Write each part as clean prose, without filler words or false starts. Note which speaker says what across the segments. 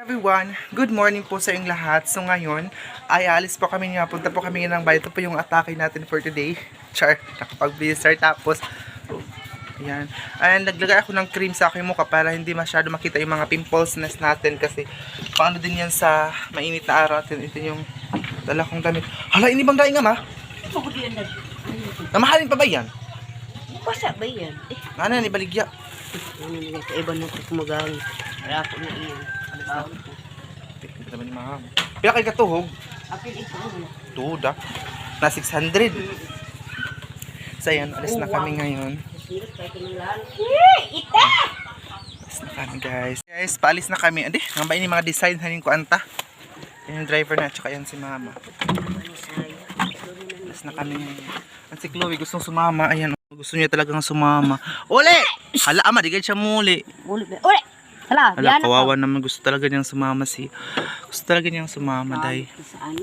Speaker 1: Everyone, good morning po sa inyong lahat. So ngayon, ay alis po kami nga. Punta po kami ng bahay. Ito po yung atake natin for today. Char, nakapag-blizzard. Tapos, ayan. Ayan, naglagay ako ng cream sa aking mukha para hindi masyado makita yung mga pimples natin. Kasi, paano din yan sa mainit na araw natin. Ito yung dala kong damit. Hala, ini bang daing nga ma? Namahalin pa ba yan?
Speaker 2: Basa ba yan?
Speaker 1: Ano yan, ibaligya?
Speaker 2: Ano nila sa iba natin kumagamit. Wala ko na iyan.
Speaker 1: Ito naman yung mga. Pila kayo katuhog?
Speaker 2: Apil ito.
Speaker 1: Tuda. Na 600. So ayan, alis na kami ngayon.
Speaker 2: Ita!
Speaker 1: Alis na kami guys. Guys, paalis na kami. Adi, namba ini mga design hanin ko anta. Yan yung driver na, tsaka yan si mama. Alis na kami ngayon. At si Chloe gustong sumama. Ayan, gusto niya talagang sumama. Uli! Hala, ama, di siya muli.
Speaker 2: Uli! Hala,
Speaker 1: Hala, kawawa naman. Gusto talaga niyang sumama si... Gusto talaga niyang sumama, day.
Speaker 2: Saan?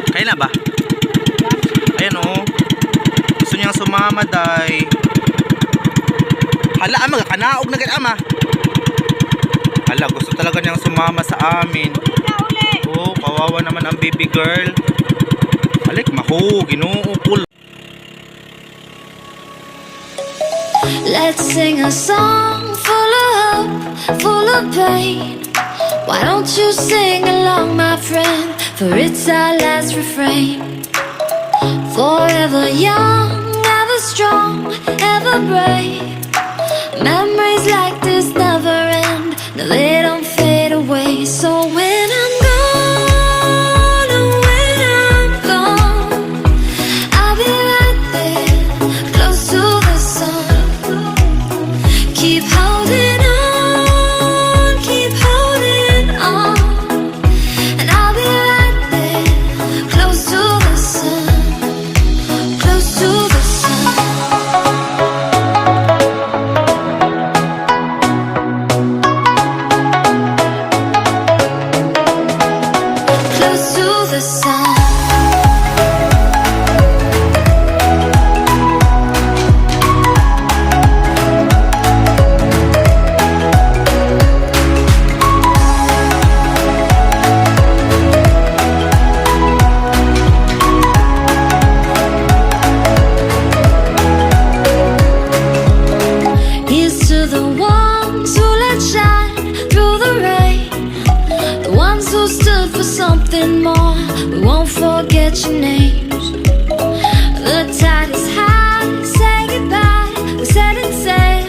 Speaker 1: Kaya na ba? Ayan o. Gusto niyang sumama, day. Hala, ama, kanaog na ama. Hala, gusto talaga niyang sumama sa amin. Oh, kawawa naman ang baby girl. Alik, maho, ginuukol.
Speaker 3: Let's sing a song full of hope, full of pain. Why don't you sing along, my friend? For it's our last refrain. Forever young, ever strong, ever brave. Memories like this never end. No, they don't fade away. So when I'm gone, oh, when I'm gone, I'll be right there, close to the sun. Keep holding on, and I'll be right there, close to the sun, close to the sun. Close to the sun. Here's to the ones who let shine through the rain, the ones who stood for something more. We won't forget your names. The tide is high, say goodbye, we're setting sail,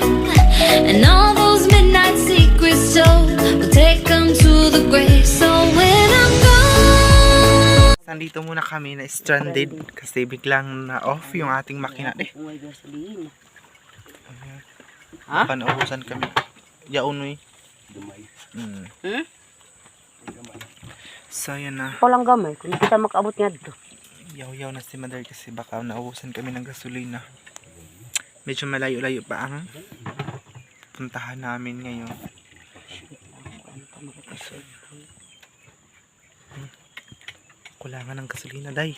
Speaker 3: and all those midnight secrets told, we'll take them to the grave. So when I'm gone.
Speaker 1: Nandito muna kami na stranded kasi biglang na-off yung ating makina.
Speaker 2: May gasolina.
Speaker 1: Ha? Panaubusan kami. Yaunoy. So yan na.
Speaker 2: Ikaw lang gamay, kung hindi kita makaabot nga dito.
Speaker 1: Yaw-yaw na si mother kasi baka naubusan kami ng gasolina. Medyo malayo-layo pa ang puntahan namin ngayon. Kulangan ng gasolina, day.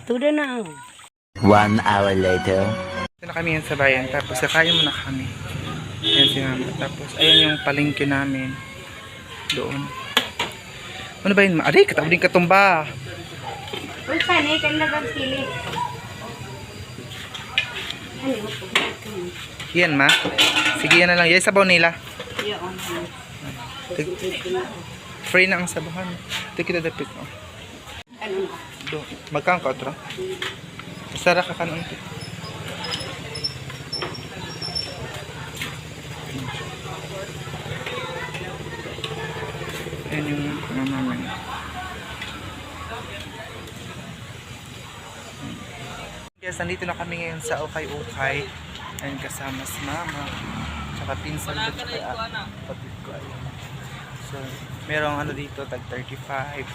Speaker 2: Tuda na.
Speaker 4: 1 hour later.
Speaker 1: Ito na kami yan sa bayan. Tapos kakain muna kami. Ayan si mama. Tapos ayan yung palengke namin. Doon. Ano ba yun? Aray, katabing katumba.
Speaker 2: Uy, saan eh? Kaya nagagpili.
Speaker 1: Yan ma. Sige yan na lang. Yan sabaw nila. Free na ang sabahan. Ito kita dapit. Oh.
Speaker 2: Ano?
Speaker 1: Magkang ka otro? Masara ka kanon. Ayan yung naman. Yes, nandito na kami ngayon sa Ukay-Ukay. Ayan kasama si mama. Tsaka pinsan ko, tsaka kapatid ko. Ayan. So, merong ano dito, tag 35.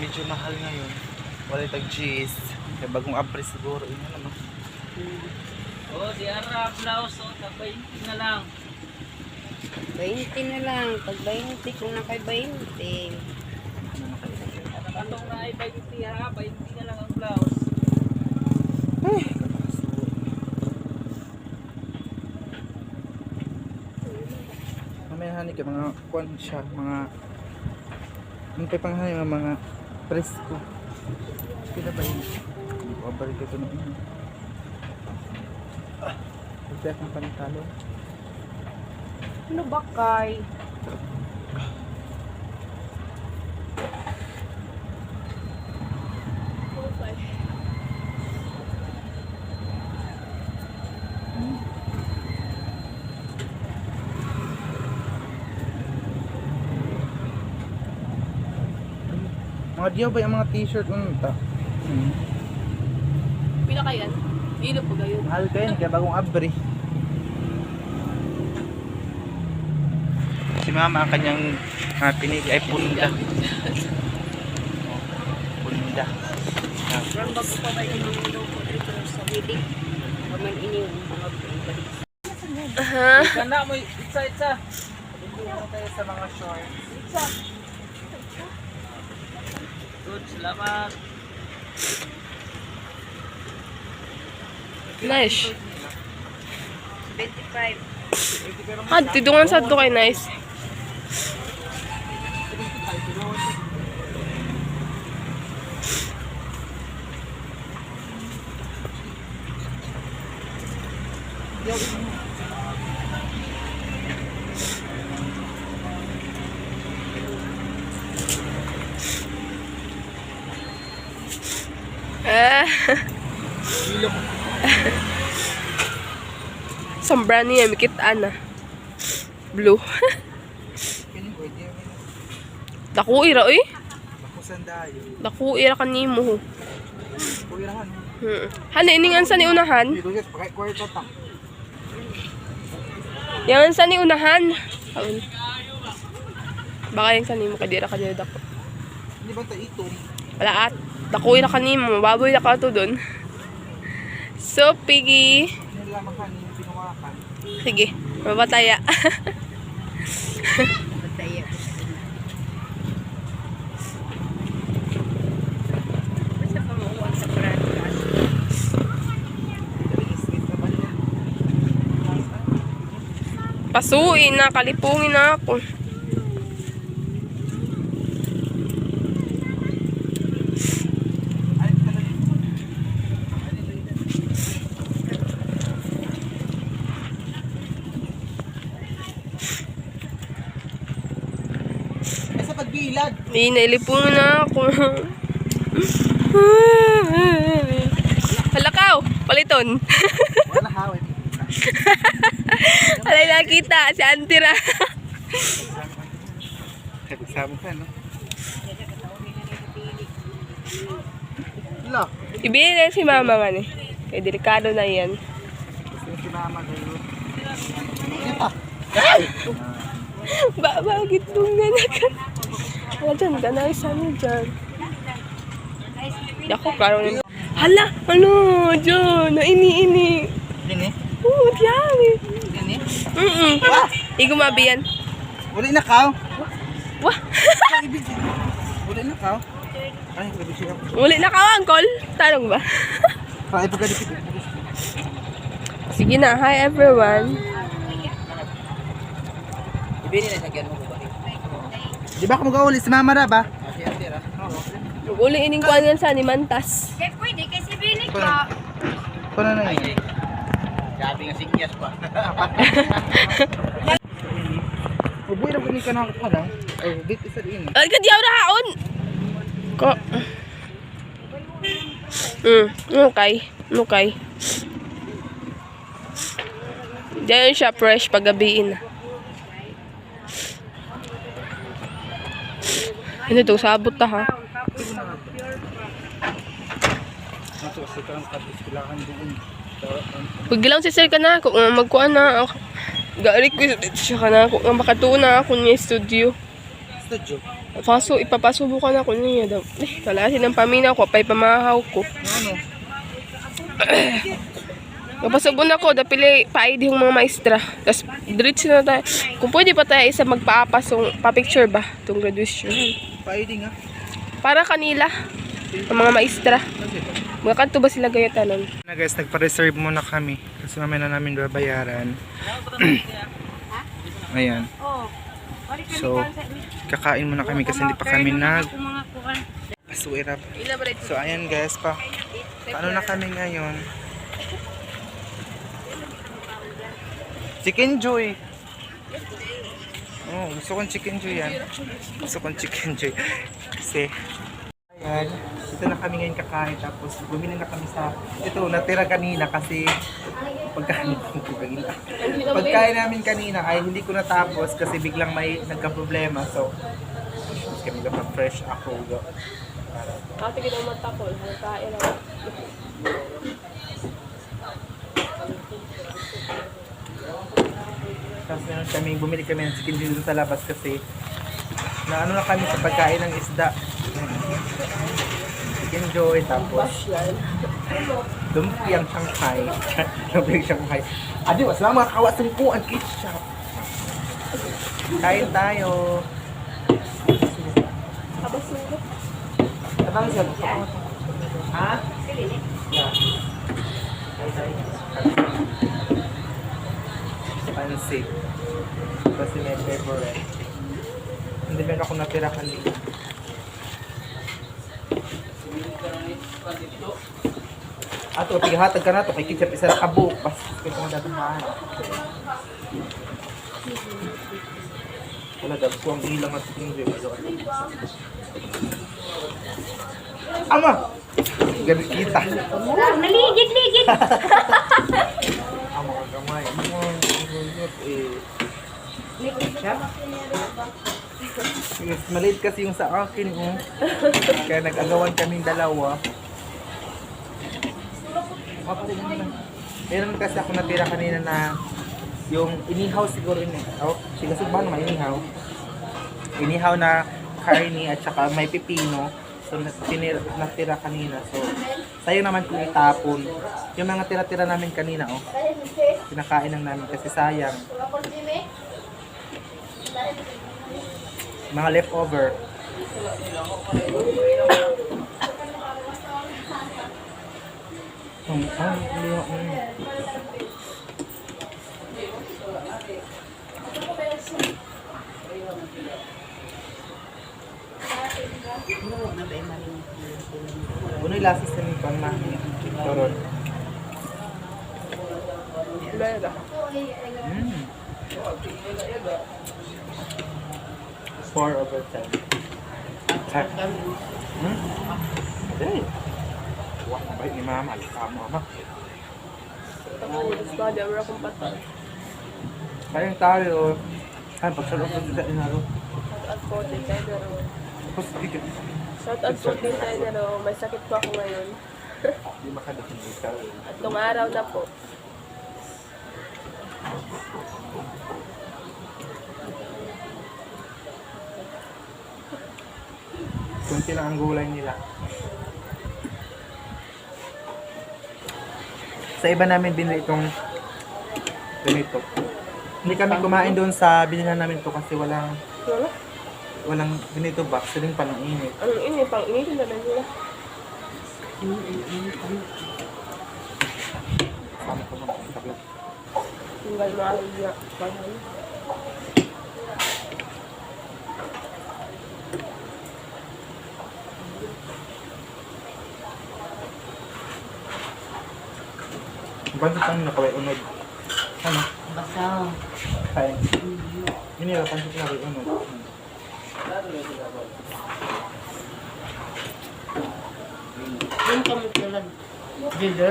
Speaker 1: Medyo mahal ngayon. Wala tag G's. Kaya bagong apre siguro. Yun naman.
Speaker 5: Oh, di ara blouse o tag 20 na lang.
Speaker 2: 20 na lang. Pag 20, kung nakay 20.
Speaker 5: Katong na ay 20 ha, 20 na lang ang blouse.
Speaker 1: may honey ka, mga kuwan siya, mga may pang honey, mga presko. Kila ba yun? Pabalik ito na yun. Pagkat ng panitalo.
Speaker 6: Ano ba kay?
Speaker 1: Mga diyaw ba yung mga t-shirt unta?
Speaker 6: Pila kayan? Ilo po gayon.
Speaker 1: Mahal ka yun, kaya bagong abri. Si mama ang kanyang pinili ay punda. Punda.
Speaker 2: Parang bago pa ba yung mga logo dito sa bilik? Paman ini yung mga balik.
Speaker 5: Ganda mo, itsa.
Speaker 1: Ano tayo sa mga shorts?
Speaker 5: Good, salamat.
Speaker 6: Nice.
Speaker 2: 25.
Speaker 6: Ah, tidungan sa to kay nice. Ah. Sombra niya, mikitaan na. Blue. Dakuira, oy.
Speaker 1: Ako sandayo.
Speaker 6: Dakuira kanimo.
Speaker 1: Kuirahan.
Speaker 6: Hana, iningan sa ni unahan.
Speaker 1: Dito siya, pakay kwarta ta.
Speaker 6: Yan sa ni unahan. Aun. Baka yung kanimo, kadira ka dito dako.
Speaker 1: Hindi ba tayo ito?
Speaker 6: Wala at. Dakuira kanimo, baboy na ka to dun. So, piggy.
Speaker 1: Hindi lamang kanin, pinuwakan.
Speaker 6: Sige, mabataya.
Speaker 2: Pataya. Basta pa mauwan sa pratas.
Speaker 6: Pasuin na, kalipungin na ako.
Speaker 1: Sa pagbilad.
Speaker 6: Nailipungin na ako. Halakaw, paliton.
Speaker 1: Wala hawin.
Speaker 6: Alay nakita, si Antira.
Speaker 1: Kasama ka, no? Wala.
Speaker 6: Ibili na si mama nga ni. Kaya delikado na yan.
Speaker 1: Gusto yung sinama kayo. Ito.
Speaker 6: Bakit nung nanakan? Hala dyan, ganay sa ano dyan. Ako, klaro na. Hala, ano, dyan, na ini.
Speaker 1: Ini?
Speaker 6: Oo, dyan.
Speaker 1: Ini?
Speaker 6: Igo mabiyan.
Speaker 1: Wala na kao.
Speaker 6: Wah,
Speaker 1: Wala na kao. Ay, grabe siya.
Speaker 6: uli na ka, uncle. Tanong ba?
Speaker 1: Ay, pagkadipit.
Speaker 6: Sige na, hi everyone.
Speaker 5: Ibili na siya gyan mo ba?
Speaker 1: Di ba kung mag-uli si Mama Ra ba?
Speaker 6: Uli ining kuan yan sa Animantas.
Speaker 2: Eh, pwede kasi bilik
Speaker 1: Kuno.
Speaker 2: ka.
Speaker 1: Kuno na yun.
Speaker 5: Sabi nga sinyas pa.
Speaker 1: Uboy na kunin ka na ako lang. Ay, bit isa din.
Speaker 6: Ay, kadiyaw na haon. Ko. Okay. Diyan siya fresh pag gabiin. Ano to, sabot ta ha.
Speaker 1: Naso kasi ka ang kapiskilakan doon.
Speaker 6: Paggilang si sir ka na, kung magkuhan na, ga-request siya ka na, kung makatuna ako niya studio.
Speaker 1: Studio.
Speaker 6: Kaso, ipapasubukan ako niya daw. Kalasin ng paminaw ko, pa'y pamahaw ko.
Speaker 1: Ano?
Speaker 6: Mapasubon ako, dapili pa-ID yung mga maestra. Tapos, diretso na tayo. Kung pwede pa tayo isa magpaapas, pa-picture ba? Itong graduation.
Speaker 1: Pa-ID nga.
Speaker 6: Para kanila, ang mga maestra. Mga kanto ba sila gayatanon?
Speaker 1: Na guys, nagpa-reserve muna kami. Kasi mamaya na namin babayaran. Ayan.
Speaker 2: Oh,
Speaker 1: So, kakain muna kami kasi hindi pa kami paswirap. So, ayan guys pa. Paano na kami ngayon? Chicken Joy. Oh, gusto kong Chicken Joy yan. Gusto kong Chicken Joy. Kasi, ayan, ito na kami ngayon kakain. Tapos, bumili na kami sa, ito, natira kanina kasi, pagkain namin kanina ay hindi ko natapos kasi biglang may nagka-problema. So, kami fresh ako.
Speaker 6: Ate kita matapol, kain ako.
Speaker 1: Tapos meron kami, bumili kami ng chicken dito sa labas kasi na ano na kami sa pagkain ng isda. Chicken Joy, tapos lumpiang Shanghai. Lumpiang Shanghai. Adi, wala lang mga kawasan ko ang ketchup. Kain tayo.
Speaker 6: Kabasugot.
Speaker 1: Abang siya. Ha? Yeah. Pansit. Kasi may favorite. Hindi meron ako natira kanina. Ato, pigahatag ka na to. Kay ketchup isa na kabuk. Bas, kaya mo datumaan. Wala, dab ko ang ilang at tingin. Ama! Ganun kita.
Speaker 2: Naligid-ligid!
Speaker 1: Ama ka gamay. Ama, yes, maliit kasi yung sa akin, oh. Kaya nag-agawan kaming dalawa. Meron kasi ako natira kanina na yung inihaw siguro yun eh. Oh, sige, ba naman inihaw? Inihaw na karni at saka may pipino. So, natira kanina. So, sayang naman kung itapon. Yung mga tira-tira namin kanina, oh. Pinakain lang namin kasi sayang. Mga leftover. Uno'y lasis na nito ang mga toron.
Speaker 6: Lera.
Speaker 1: 4/10. Aday. Wah, baik ni mama. Kamu ama.
Speaker 6: Tapos, bada, wala akong patay.
Speaker 1: Sayang tayo. Ay, pagsalok ko sa inaro.
Speaker 6: At po, din tayo na ro.
Speaker 1: Tapos, dito.
Speaker 6: Shout out po din tayo na ro. May sakit po ako ngayon.
Speaker 1: Hindi makadating ikaw.
Speaker 6: At nung araw na po.
Speaker 1: Kunti lang ang gulay nila. Sa iba namin binili itong ganito. Hindi kami kumain doon sa binila namin to kasi
Speaker 6: Wala?
Speaker 1: walang ganito box. Saling panang init.
Speaker 6: Anong ini? Pang initin na lang nila.
Speaker 1: Sama ko mga kapit.
Speaker 6: Tinggal mahal niya. Mahal.
Speaker 1: Bantu kami na kaway unod. Ano?
Speaker 2: Basa.
Speaker 1: Kaya. Yun yung pansit na kaway unod.
Speaker 2: Yung kamot na lang. Dito?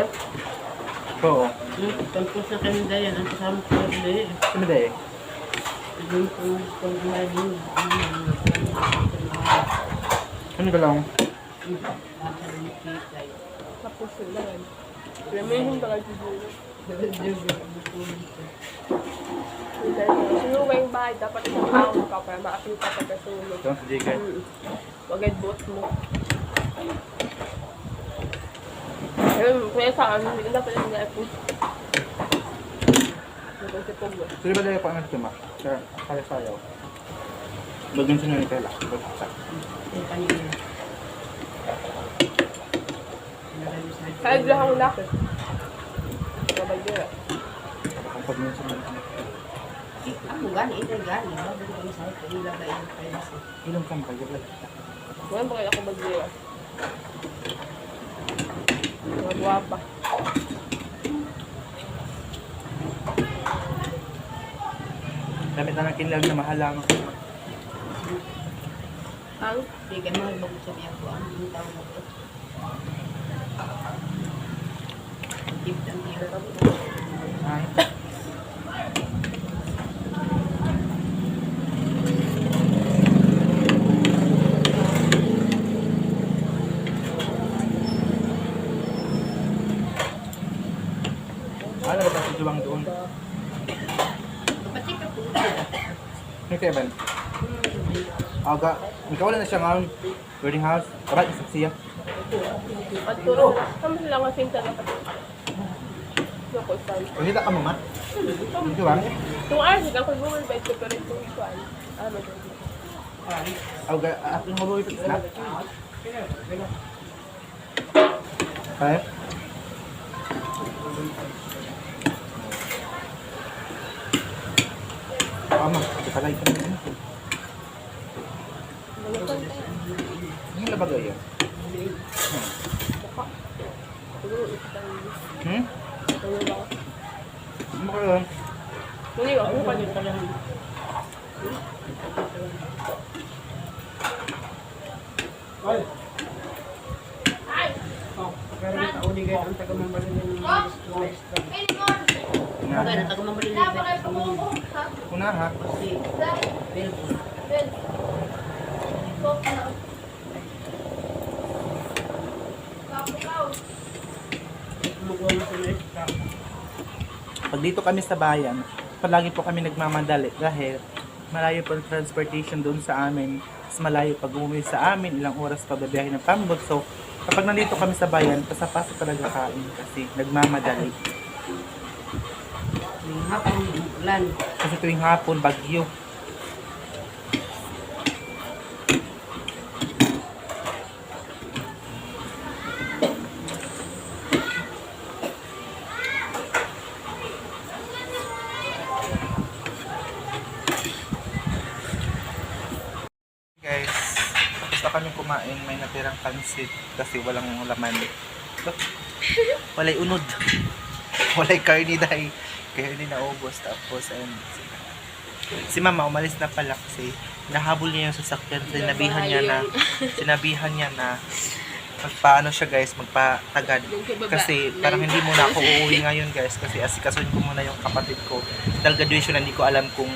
Speaker 1: Oo.
Speaker 2: Yung tampos na kami dahil. Ang kasama ko na dahil.
Speaker 1: Sino dahil?
Speaker 2: Yung kung kumain.
Speaker 1: Ano ka lang?
Speaker 6: Tapos sila yan. Remihin ba kayo siguro? Siguro kayong bahay, dapat isang ahon ka para maapil ka pagkasulog.
Speaker 1: Ito sa Jigan.
Speaker 6: Wagad boat mo. Ayun, kaya sa amin, hindi na pala nila po. Ito si Pogo.
Speaker 1: Sino ba dahil pa ang nagtuma? Kaya sayaw. Bagan siya na ni Kayla. Bagsak.
Speaker 2: Yung kanina.
Speaker 6: Kahit lang ang laki. Mabay dira.
Speaker 1: Kapag minsan na.
Speaker 2: Ako gani, ito gani. Bago ko sa ito, ilagay yung privacy.
Speaker 1: Ilang kang pagkakas?
Speaker 6: Ngayon ba kayo ako mag-zero? Magwapa.
Speaker 1: Damit na ng kinlag na mahal lang.
Speaker 6: Ang?
Speaker 2: Hindi ka mahal bago sa niya ko. Ang yung tao mo ko. Tip ang tira ka mo.
Speaker 1: Ay. Ano ba si Juwang doon?
Speaker 2: Kapatid ka po.
Speaker 1: May Kevin? Aga, ikaw wala na siya ngayon. Wedding house. Kabat, isip siya.
Speaker 6: At turo. Kami lang ang sinta na pati. Naku, sorry.
Speaker 1: Pagkita ka mo, ma? Hindi ba?
Speaker 6: Itong arsit, ako Google Bite ko pero itong ikuan. Ano ba?
Speaker 1: Aga, yung mabuhay pa isla. Kaya? Ama, kapalay ka na. Yung labagay yan. Hmm? Ano ka lang?
Speaker 6: Muli, ako pa din pala.
Speaker 2: Pero kita uli kayo ang taga-mambalin ng maestra. Okay, na taga-mambalin ng
Speaker 1: Una ha?
Speaker 2: Kasi, Belgium. Magawa mo sa maestra.
Speaker 1: Pag dito kami sa bayan, palagi po kami nagmamadali dahil malayo po ang transportation doon sa amin. Mas malayo pag umuwi sa amin, ilang oras pa babiyahe ng pambot. So, kapag nandito kami sa bayan, pasapasa talaga kain kasi nagmamadali.
Speaker 2: Yung hapon, ulan.
Speaker 1: Kasi tuwing hapon, bagyo. Guys, tapos na kami kumain, may natirang pansit kasi walang laman. Walay unod. Walay karni dahil kaya hindi naubos. Tapos ayun, si mama umalis na pala kasi nahabol niya yung sasakyan. Sinabihan niya na magpaano siya guys, magpatagad. Kasi parang hindi muna ako uuwi ngayon guys kasi asikasuhin ko muna yung kapatid ko. Dahil graduation na hindi ko alam kung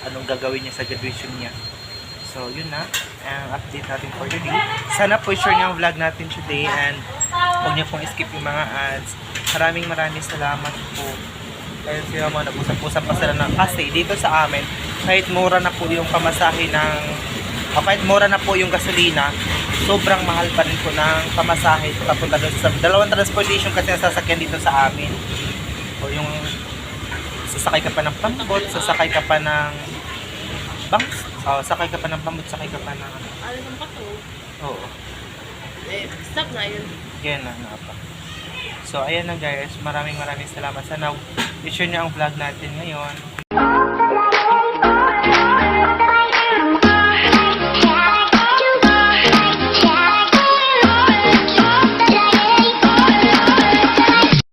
Speaker 1: anong gagawin niya sa graduation niya. So, yun na. Ang update natin for today. Sana po share niyo ang vlog natin today and huwag niyo pong skip yung mga ads. Maraming salamat po. Kaya sila mga nag-usap-usap pa sila na kasi dito sa amin, kahit mura na po yung pamasahe ng kahit mura na po yung gasolina, sobrang mahal pa rin po ng pamasahe papunta doon sa dalawang transportation kasi nasasakyan dito sa amin. O yung sasakay ka pa ng pambot, sasakay ka pa ng banks. Sakay ka pa ng pambot, sakay ka pa ng
Speaker 6: Ano naman ka to?
Speaker 1: oo.
Speaker 6: Stop na yun.
Speaker 1: Yan na pa. So, ayan na guys. Maraming salamat. Sana i-share niyo ang vlog natin ngayon.